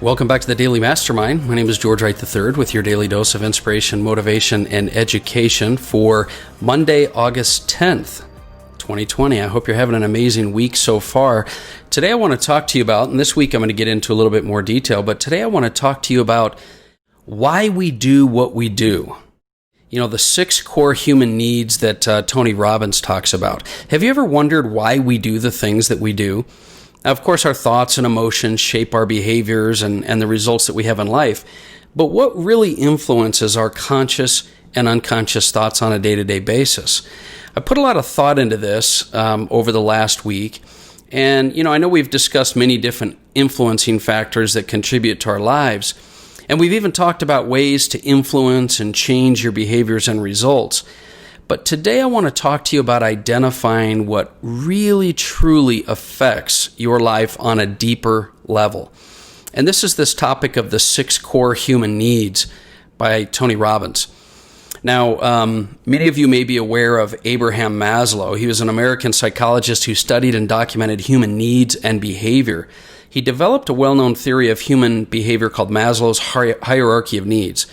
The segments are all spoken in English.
Welcome back to the Daily Mastermind. My name is George Wright III with your daily dose of inspiration, motivation, and education for Monday, August 10th, 2020. I hope you're having an amazing week so far. Today I want to talk to you about, and this week I'm going to get into a little bit more detail, but today I want to talk to you about why we do what we do. You know, the 6 core human needs that Tony Robbins talks about. Have you ever wondered why we do the things that we do? Now, of course, our thoughts and emotions shape our behaviors and the results that we have in life. But what really influences our conscious and unconscious thoughts on a day-to-day basis? I put a lot of thought into this over the last week. And, you know, I know we've discussed many different influencing factors that contribute to our lives. And we've even talked about ways to influence and change your behaviors and results. But today I want to talk to you about identifying what really truly affects your life on a deeper level. And this is this topic of the 6 core human needs by Tony Robbins. Now, many of you may be aware of Abraham Maslow. He was an American psychologist who studied and documented human needs and behavior. He developed a well-known theory of human behavior called Maslow's hierarchy of needs.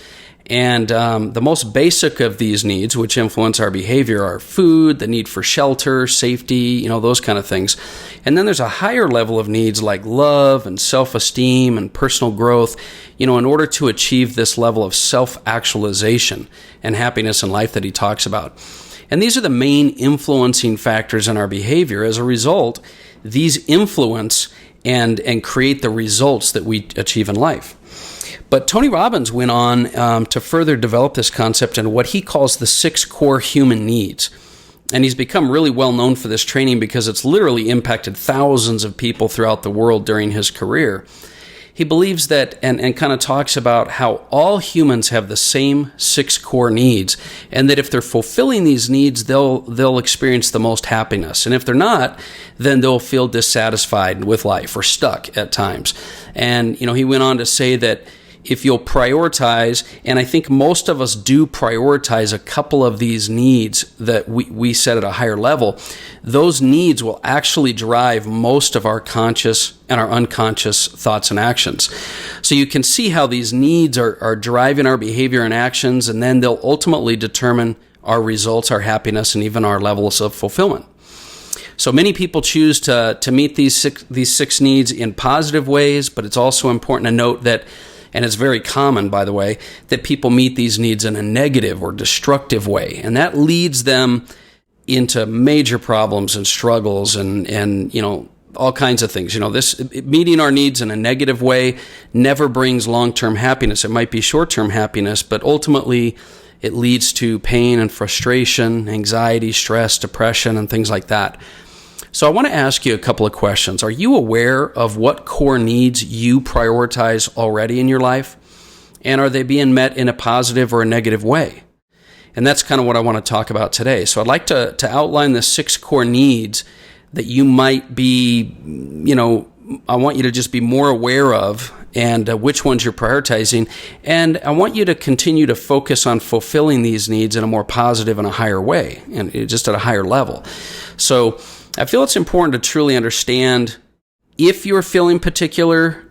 And the most basic of these needs, which influence our behavior, are food, the need for shelter, safety, those kind of things. And then there's a higher level of needs like love and self-esteem and personal growth, in order to achieve this level of self-actualization and happiness in life that he talks about. And these are the main influencing factors in our behavior. As a result, these influence and create the results that we achieve in life. But Tony Robbins went on to further develop this concept in what he calls the 6 core human needs. And he's become really well known for this training because it's literally impacted thousands of people throughout the world during his career. He believes that and kind of talks about how all humans have the same 6 core needs, and that if they're fulfilling these needs, they'll experience the most happiness. And if they're not, then they'll feel dissatisfied with life or stuck at times. And, he went on to say that if you'll prioritize, and I think most of us do prioritize a couple of these needs that we set at a higher level, those needs will actually drive most of our conscious and our unconscious thoughts and actions. So you can see how these needs are driving our behavior and actions, and then they'll ultimately determine our results, our happiness, and even our levels of fulfillment. So many people choose to meet these six needs in positive ways, but it's also important to note that, and it's very common, by the way, that people meet these needs in a negative or destructive way. And that leads them into major problems and struggles and all kinds of things. This meeting our needs in a negative way never brings long-term happiness. It might be short-term happiness, but ultimately it leads to pain and frustration, anxiety, stress, depression, and things like that. So I want to ask you a couple of questions. Are you aware of what core needs you prioritize already in your life? And are they being met in a positive or a negative way? And that's kind of what I want to talk about today. So I'd like to outline the 6 core needs that you might be, I want you to just be more aware of and which ones you're prioritizing. And I want you to continue to focus on fulfilling these needs in a more positive and a higher way, and just at a higher level. So I feel it's important to truly understand if you're filling particular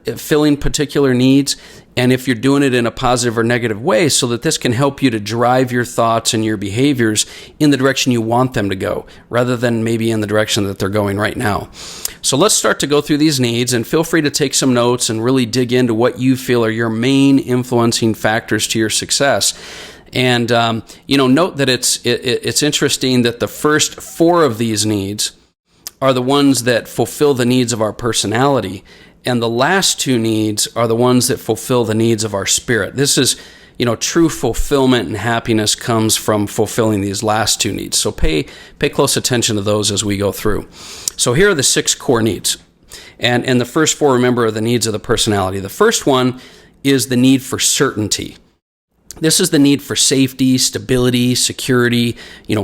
needs, and if you're doing it in a positive or negative way, so that this can help you to drive your thoughts and your behaviors in the direction you want them to go, rather than maybe in the direction that they're going right now. So let's start to go through these needs, and feel free to take some notes and really dig into what you feel are your main influencing factors to your success. And note that it's interesting that the first 4 of these needs are the ones that fulfill the needs of our personality, and the last 2 needs are the ones that fulfill the needs of our spirit. This is, true fulfillment and happiness comes from fulfilling these last 2 needs. So pay close attention to those as we go through. So here are the 6 core needs. And the first 4, remember, are the needs of the personality. The first one is the need for certainty. This is the need for safety, stability, security,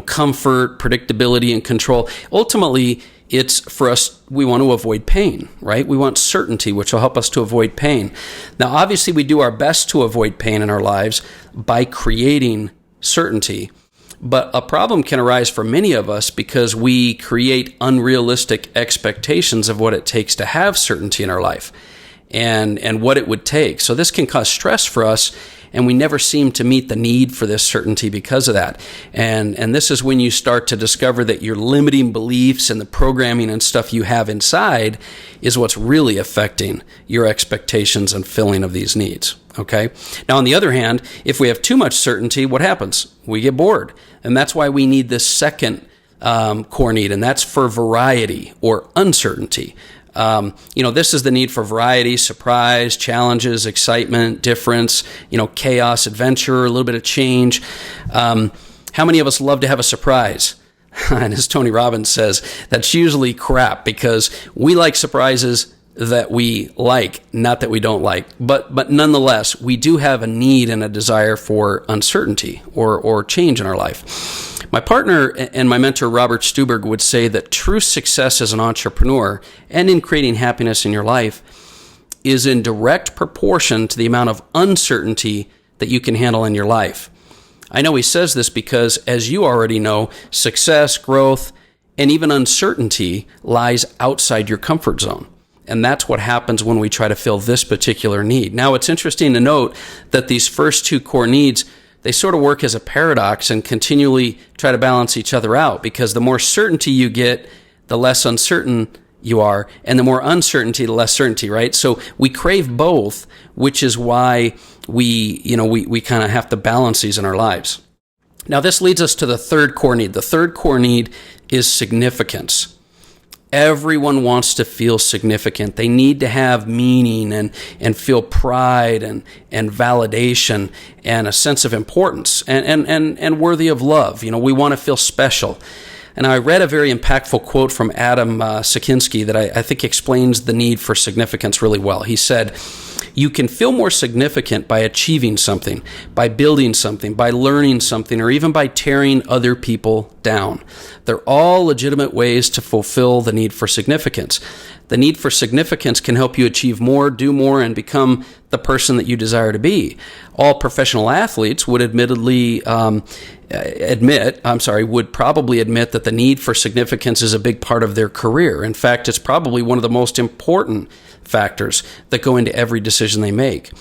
comfort, predictability, and control. Ultimately, it's for us, we want to avoid pain, right? We want certainty, which will help us to avoid pain. Now, obviously, we do our best to avoid pain in our lives by creating certainty. But a problem can arise for many of us because we create unrealistic expectations of what it takes to have certainty in our life. and what it would take. So this can cause stress for us, and we never seem to meet the need for this certainty because of that. And this is when you start to discover that your limiting beliefs and the programming and stuff you have inside is what's really affecting your expectations and filling of these needs. Okay? Now, on the other hand, if we have too much certainty, what happens? We get bored. And that's why we need this second core need, and that's for variety or uncertainty. This is the need for variety, surprise, challenges, excitement, difference, chaos, adventure, a little bit of change. How many of us love to have a surprise? And as Tony Robbins says, that's usually crap, because we like surprises that we like, not that we don't like. But nonetheless, we do have a need and a desire for uncertainty or change in our life. My partner and my mentor, Robert Stuberg, would say that true success as an entrepreneur and in creating happiness in your life is in direct proportion to the amount of uncertainty that you can handle in your life. I know he says this because, as you already know, success, growth, and even uncertainty lies outside your comfort zone. And that's what happens when we try to fill this particular need. Now, it's interesting to note that these first two core needs, they sort of work as a paradox and continually try to balance each other out, because the more certainty you get, the less uncertain you are, and the more uncertainty, the less certainty, right? So we crave both, which is why we kind of have to balance these in our lives. Now, this leads us to the third core need. The third core need is significance. Everyone wants to feel significant. They need to have meaning and feel pride and validation and a sense of importance and worthy of love. We want to feel special. And I read a very impactful quote from Adam Sakinsky that I think explains the need for significance really well. He said, "You can feel more significant by achieving something, by building something, by learning something, or even by tearing other people down. They're all legitimate ways to fulfill the need for significance. The need for significance can help you achieve more, do more, and become the person that you desire to be." All professional athletes would would probably admit that the need for significance is a big part of their career. In fact, it's probably one of the most important factors that go into every decision they make.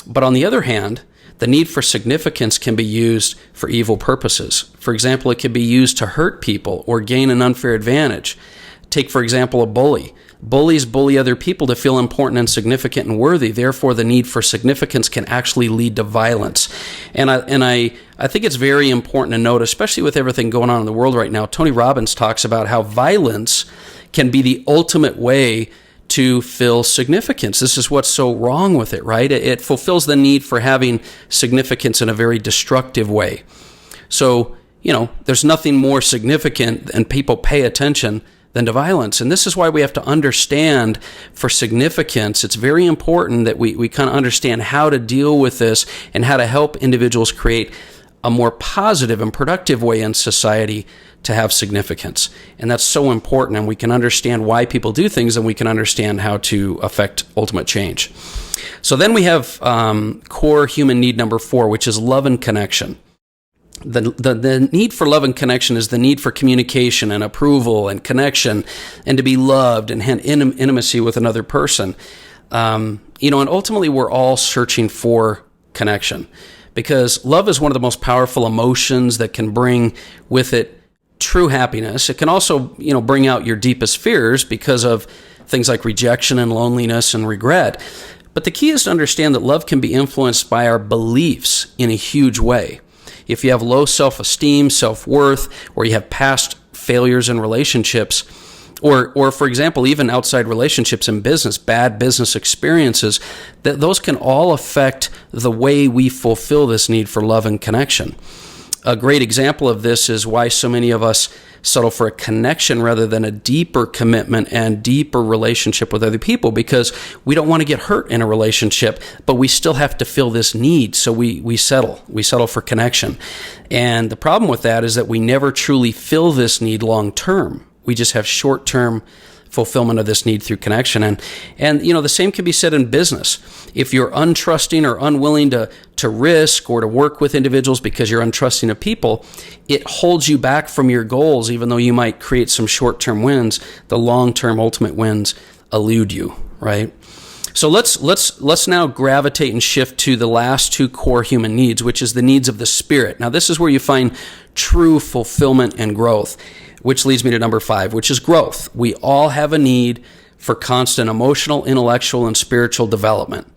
But on the other hand, the need for significance can be used for evil purposes. For example, it can be used to hurt people or gain an unfair advantage. Take, for example, a bully. Bullies bully other people to feel important and significant and worthy. Therefore, the need for significance can actually lead to violence. And I think it's very important to note, especially with everything going on in the world right now, Tony Robbins talks about how violence can be the ultimate way to fill significance. This is what's so wrong with it, right? It fulfills the need for having significance in a very destructive way. So, there's nothing more significant and people pay attention than to violence. And this is why we have to understand, for significance, it's very important that we kind of understand how to deal with this and how to help individuals create a more positive and productive way in society to have significance. And that's so important, and we can understand why people do things, and we can understand how to affect ultimate change. So then we have core human need number 4, which is love and connection. The need for love and connection is the need for communication and approval and connection and to be loved and have intimacy with another person. And ultimately we're all searching for connection, because love is one of the most powerful emotions that can bring with it true happiness. It can also, bring out your deepest fears because of things like rejection and loneliness and regret. But the key is to understand that love can be influenced by our beliefs in a huge way. If you have low self-esteem, self-worth, or you have past failures in relationships, or for example, even outside relationships in business, bad business experiences, those can all affect the way we fulfill this need for love and connection. A great example of this is why so many of us settle for a connection rather than a deeper commitment and deeper relationship with other people, because we don't want to get hurt in a relationship, but we still have to fill this need, so we settle for connection. And the problem with that is that we never truly fill this need long term. We just have short term fulfillment of this need through connection. And the same can be said in business. If you're untrusting or unwilling to risk or to work with individuals because you're untrusting of people, it holds you back from your goals. Even though you might create some short-term wins, the long-term ultimate wins elude you, right? So let's now gravitate and shift to the last two core human needs, which is the needs of the spirit. Now, this is where you find true fulfillment and growth, which leads me to number 5, which is growth. We all have a need for constant emotional, intellectual, and spiritual development.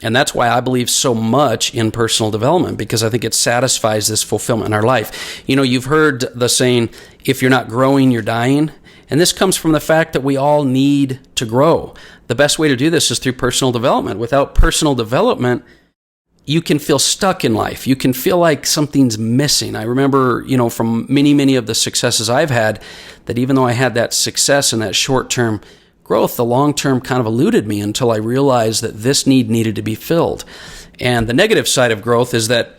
And that's why I believe so much in personal development, because I think it satisfies this fulfillment in our life. You know, you've heard the saying, if you're not growing, you're dying. And this comes from the fact that we all need to grow. The best way to do this is through personal development. Without personal development, you can feel stuck in life. You can feel like something's missing. I remember, from many of the successes I've had, that even though I had that success and that short-term growth, the long-term kind of eluded me until I realized that this need needed to be filled. And the negative side of growth is that,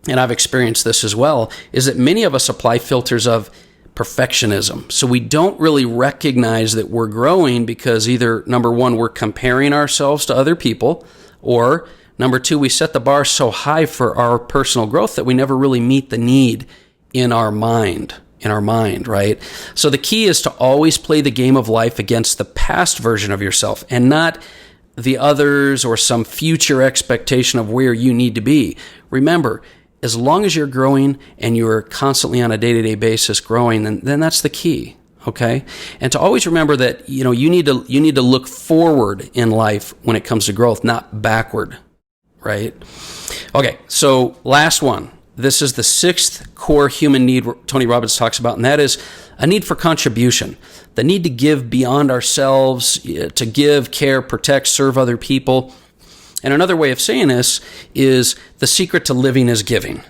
and I've experienced this as well, is that many of us apply filters of perfectionism. So we don't really recognize that we're growing because either, number one, we're comparing ourselves to other people, or number two, we set the bar so high for our personal growth that we never really meet the need in our mind, right? So the key is to always play the game of life against the past version of yourself and not the others or some future expectation of where you need to be. Remember, as long as you're growing and you're constantly on a day-to-day basis growing, then that's the key, okay? And to always remember that, you need to look forward in life when it comes to growth, not backward, right? Okay, so last one. This is the 6th core human need Tony Robbins talks about, and that is a need for contribution, the need to give beyond ourselves, to give, care, protect, serve other people. And another way of saying this is the secret to living is giving.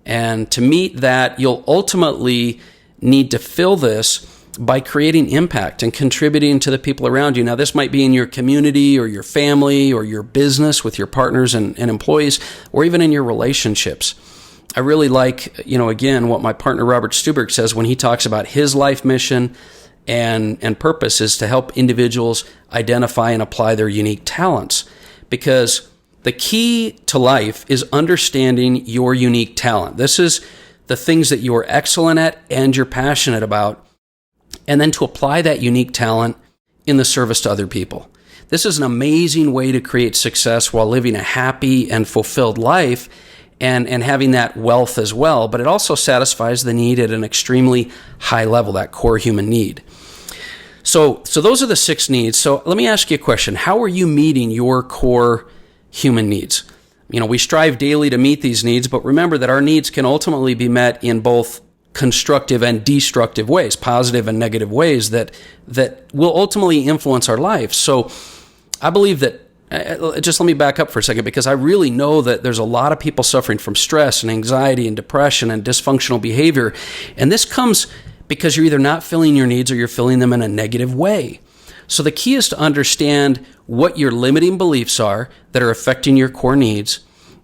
And to meet that, you'll ultimately need to fill this by creating impact and contributing to the people around you. Now, this might be in your community or your family or your business with your partners and employees, or even in your relationships. I really like, again, what my partner Robert Stuberg says when he talks about his life mission and purpose is to help individuals identify and apply their unique talents. Because the key to life is understanding your unique talent. This is the things that you are excellent at and you're passionate about, and then to apply that unique talent in the service to other people. This is an amazing way to create success while living a happy and fulfilled life and having that wealth as well, but it also satisfies the need at an extremely high level, that core human need. So those are the 6 needs. So let me ask you a question. How are you meeting your core human needs? We strive daily to meet these needs, but remember that our needs can ultimately be met in both constructive and destructive ways, positive and negative ways that will ultimately influence our life. So I believe that, just let me back up for a second, because I really know that there's a lot of people suffering from stress and anxiety and depression and dysfunctional behavior. And this comes because you're either not filling your needs or you're filling them in a negative way. So the key is to understand what your limiting beliefs are that are affecting your core needs,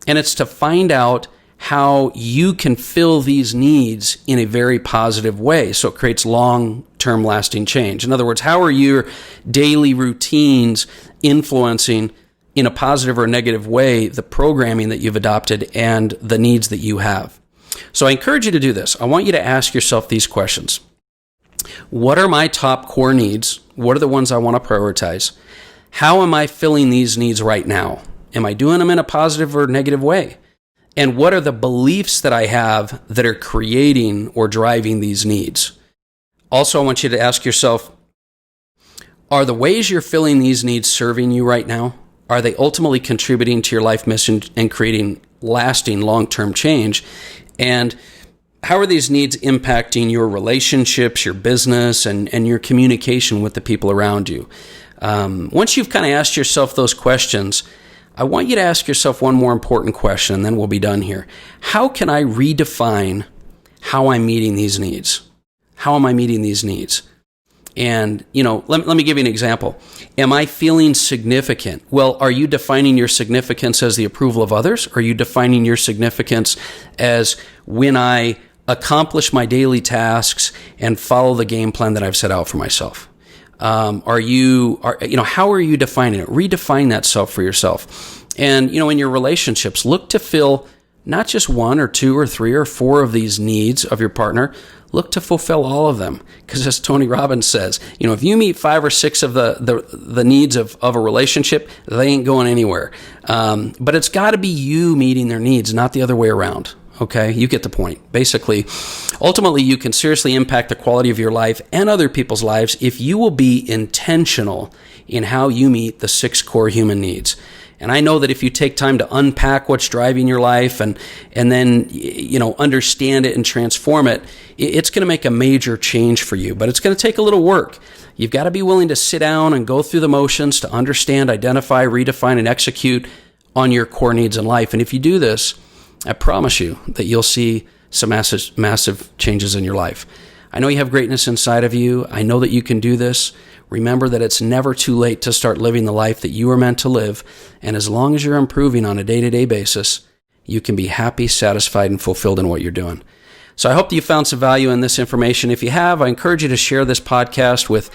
and it's to find out how you can fill these needs in a very positive way so it creates long-term lasting change. In other words, how are your daily routines influencing in a positive or negative way the programming that you've adopted and the needs that you have? So I encourage you to do this. I want you to ask yourself these questions. What are my top core needs? What are the ones I want to prioritize? How am I filling these needs right now? Am I doing them in a positive or negative way? And what are the beliefs that I have that are creating or driving these needs? Also, I want you to ask yourself, are the ways you're filling these needs serving you right now? Are they ultimately contributing to your life mission and creating lasting long-term change? And how are these needs impacting your relationships, your business, and your communication with the people around you? Once you've kind of asked yourself those questions, I want you to ask yourself one more important question, and then we'll be done here. How can I redefine how I'm meeting these needs? How am I meeting these needs? And, let me give you an example. Am I feeling significant? Well, are you defining your significance as the approval of others? Or are you defining your significance as when I accomplish my daily tasks and follow the game plan that I've set out for myself? How are you defining it? Redefine that self for yourself. And, in your relationships, look to fill not just 1 or 2 or 3 or 4 of these needs of your partner. look to fulfill all of them. Because as Tony Robbins says, if you meet 5 or 6 of the needs of a relationship, they ain't going anywhere. But it's got to be you meeting their needs, not the other way around. Okay, you get the point. Basically, ultimately, you can seriously impact the quality of your life and other people's lives if you will be intentional in how you meet the 6 core human needs. And I know that if you take time to unpack what's driving your life and then understand it and transform it, it's going to make a major change for you. But it's going to take a little work. You've got to be willing to sit down and go through the motions to understand, identify, redefine, and execute on your core needs in life. And if you do this, I promise you that you'll see some massive changes in your life. I know you have greatness inside of you. I know that you can do this. Remember that it's never too late to start living the life that you were meant to live. And as long as you're improving on a day-to-day basis, you can be happy, satisfied, and fulfilled in what you're doing. So I hope that you found some value in this information. If you have, I encourage you to share this podcast with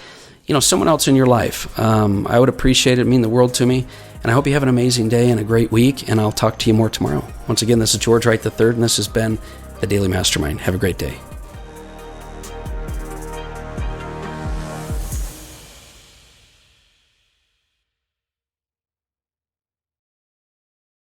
someone else in your life. I would appreciate it. It'd mean the world to me. And I hope you have an amazing day and a great week, and I'll talk to you more tomorrow. Once again, this is George Wright III, and this has been The Daily Mastermind. Have a great day.